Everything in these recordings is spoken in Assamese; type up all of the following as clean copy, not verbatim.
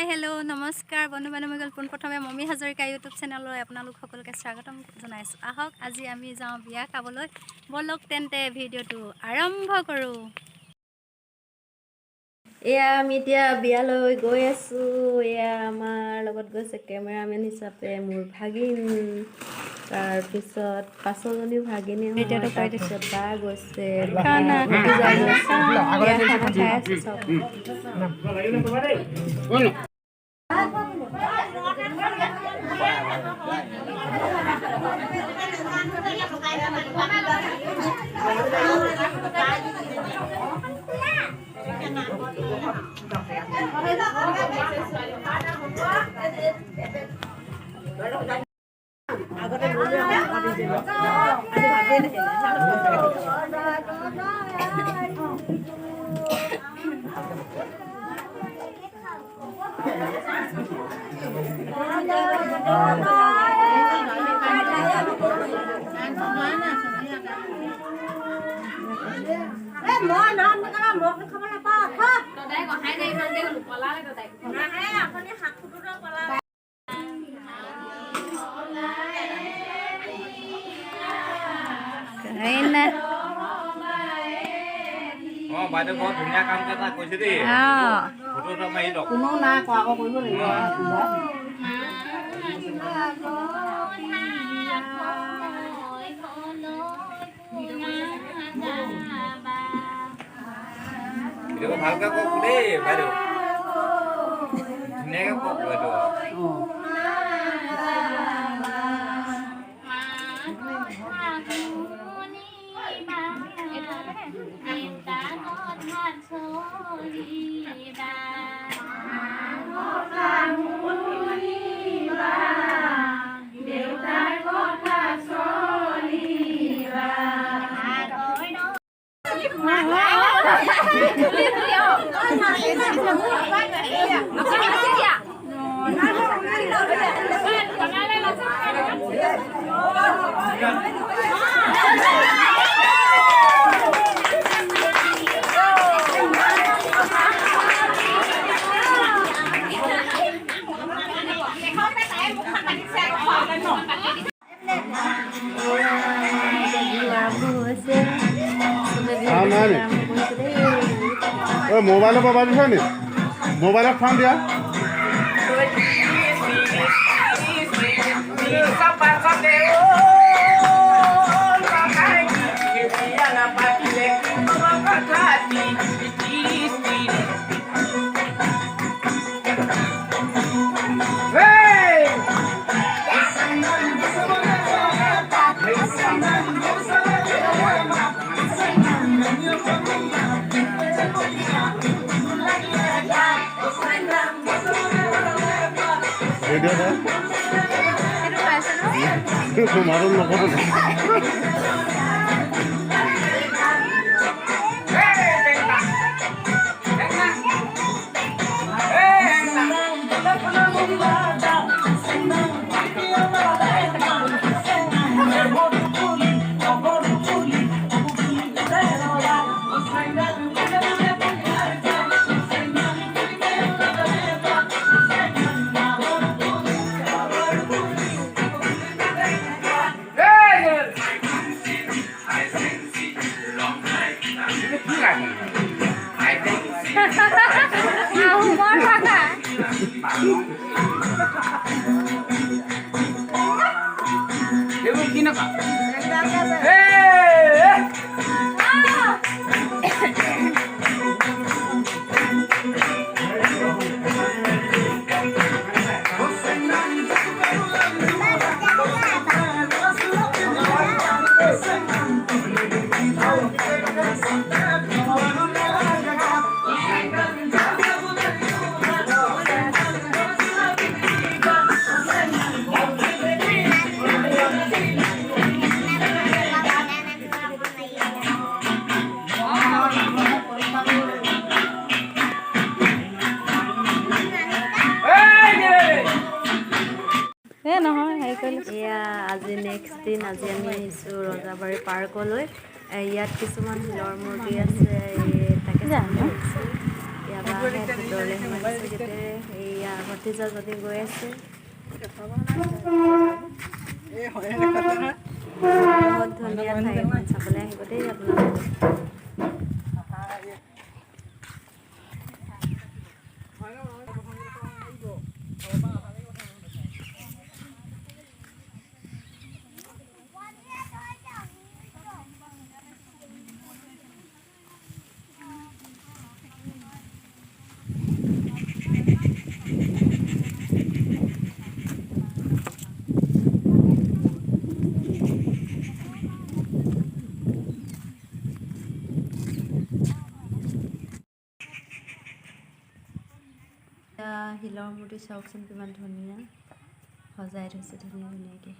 হাই হেল্ল' নমস্কাৰ বন্ধু বান্ধৱীসকল, পোনপ্ৰথমে মমি হাজৰিকা ইউটিউব চেনেললৈ আপোনালোক সকলোকে স্বাগতম জনাইছোঁ। আহক আজি আমি যাওঁ বিয়া খাবলৈ, বলক তেন্তে ভিডিঅ'টো আৰম্ভ কৰোঁ। এয়া আমি এতিয়া বিয়ালৈ গৈ আছোঁ। এয়া আমাৰ লগত গৈছে কেমেৰামেন হিচাপে মোৰ ভাগিন, তাৰপিছত পাছজনীও ভাগিনী, তাৰপিছত বা গৈছে খানা খাই আছে চব। বাইদেউ বৰ ধুনীয়া কাম এটা কৰিছে দেই। ফটো এটা মাৰি লওক। কোনো নাই কোৱা আকৌ কৰিব লাগিব। ভিডিঅ' ভালকৈ কওক দেই বাইদেউ, ধুনীয়াকৈ কওক বাইদেউ। মোবাইলৰ পৰা দিছা নি? মোবাইলত ফান দিয়া। তোমাৰো নকৰো। এয়া আজি নেক্সট দিন। আজি আমি আহিছোঁ ৰজাবাৰী পাৰ্কলৈ। ইয়াত কিছুমান শিলৰ মূৰ্তি আছে, তাকে ইয়াৰ ভিতৰলৈ সোমাইছোঁ। এয়া ভতিজা যদি গৈ আছে বহুত ধুনীয়া ঠাই এখন চাবলৈ আহিব দেই আপোনালোকে শিলৰ মূৰ্তি চাওকচোন কিমান ধুনীয়া সজাই থৈছে ধুনীয়াকৈ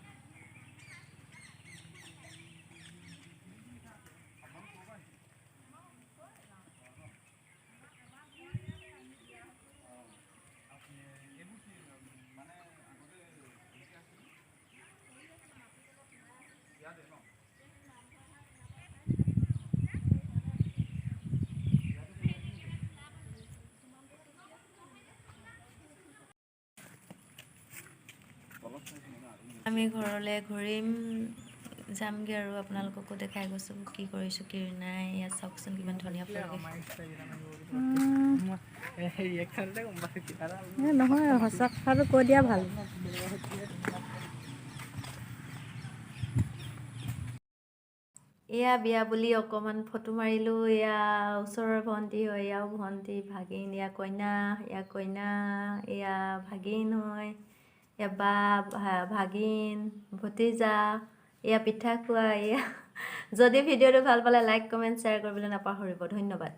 আমি ঘৰলৈ ঘূৰিম যামগৈ আৰু আপোনালোককো দেখাই গৈছোঁ কি কৰিছোঁ কি নাই ইয়াত চাওকচোন কিমান ধুনীয়া নহয় সঁচা কথাটো কৈ দিয়া ভাল এয়া বিয়া বুলি অকণমান ফটো মাৰিলোঁ এয়া ওচৰৰ ভণ্টি হয় এয়াও ভণ্টি ভাগিন এয়া কইনা এয়া ভাগিন হয় এয়া বা ভাগিন ভতিজা এয়া পিঠা খোৱা এয়া যদি ভিডিঅ'টো ভাল পালে লাইক কমেণ্ট শ্বেয়াৰ কৰিবলৈ নাপাহৰিব ধন্যবাদ